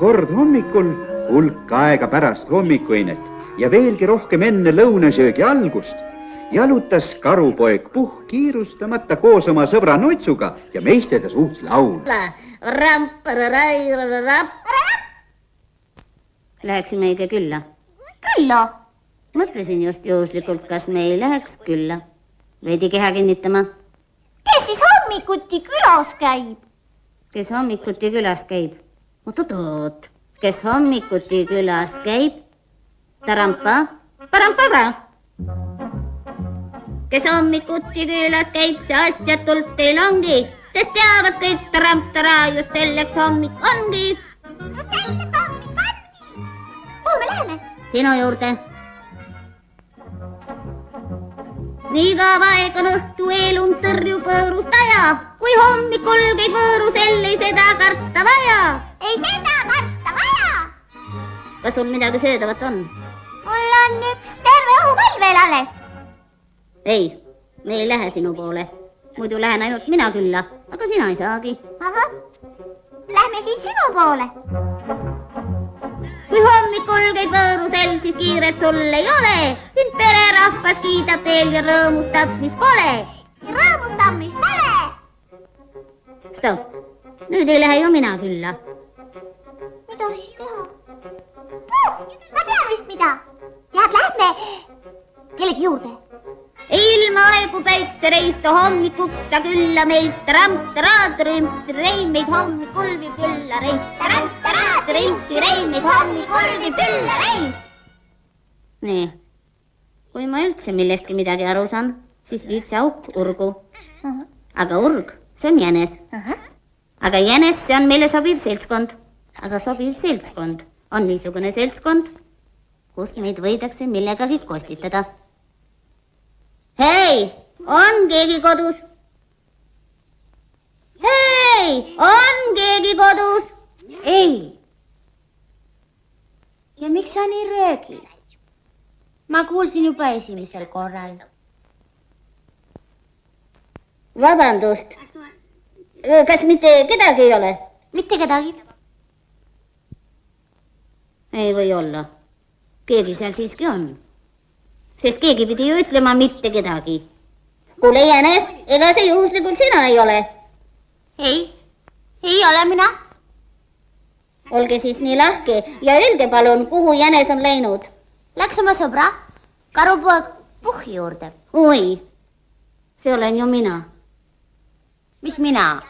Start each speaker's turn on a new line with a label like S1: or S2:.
S1: kord hommikul, hulk aega pärast hommikuinet ja veelgi rohkem enne lõunasöögi algust jalutas karupoeg Puhh kiirustamata koos oma sõbra Nutsuga ja meisterdas uut laulu.
S2: Läheksime ikka külla.
S3: Külla?
S2: Mõtlesin just juhuslikult, kas me ei läheks külla. Veidi keha kinnitama.
S3: Kes siis hommikuti külas käib?
S2: Kes hommikuti külas käib? Oot. Kes hommikuti külas käib? Tarampa, parampara. Kes hommikuti külas käib, see asjatult ei langi, sest teavad kõik taramptara, just selleks hommik ongi.
S3: Just selleks hommik ongi. Kuhu me läheme?
S2: Sinu juurde. Nii kaua aeg on õhtu eelun tõrju põõrust aja, kui hommikul käid võõrusel, ei seda karta vaja.
S3: Ei seda karta vaja.
S2: Kas sul midagi söödavat on?
S3: Mul on üks terve õhupall veel alles.
S2: Ei, me ei lähe sinu poole. Muidu lähen ainult mina külla, aga sina ei saagi.
S3: Ahah, lähme siis sinu poole.
S2: Kui hommikul käid võõrusel, siis kiiret sul ei ole. Sind pererahvas kiidab veel ja rõõmustab, mis kole.
S3: Rõõmustab, mis kole.
S2: Stop, nüüd ei lähe ju mina külla.
S3: Mida siis teha? Ma tean vist mida. Tead, lähme kellegi juurde.
S2: Ilma aegu päiksereistu hommikuks ta külla meilt tramp-taraad-rümp-rein meid hommikul viib külla reis. Tramp-taraad-rümp-rein meid hommikul viib külla reis. Nii, kui ma üldse millestki midagi aru saan, siis viib see auk urgu. Aga urg, see on jänes. Aga jänes, see on meile sobiv seltskond. Aga sobiv seltskond on niisugune seltskond, kus meid võidakse millegagi kostitada. Hei, on keegi kodus? Hei, on keegi kodus?
S3: Ei. Ja miks sa nii röögid? Ma kuulsin juba esimesel korral.
S2: Vabandust. Kas mitte kedagi ei ole?
S3: Mitte kedagi.
S2: Ei või olla. Keegi seal siiski on. Sest keegi pidi ju ütlema mitte kedagi. Kuule jänes, ega see juhuslikult sina ei ole?
S3: Ei ole mina.
S2: Olge siis nii lahke ja öelge palun, kuhu jänes on läinud.
S3: Läks oma sõbra, karupoeg Puhhi juurde.
S2: Oi, see olen ju mina.
S3: Mis mina?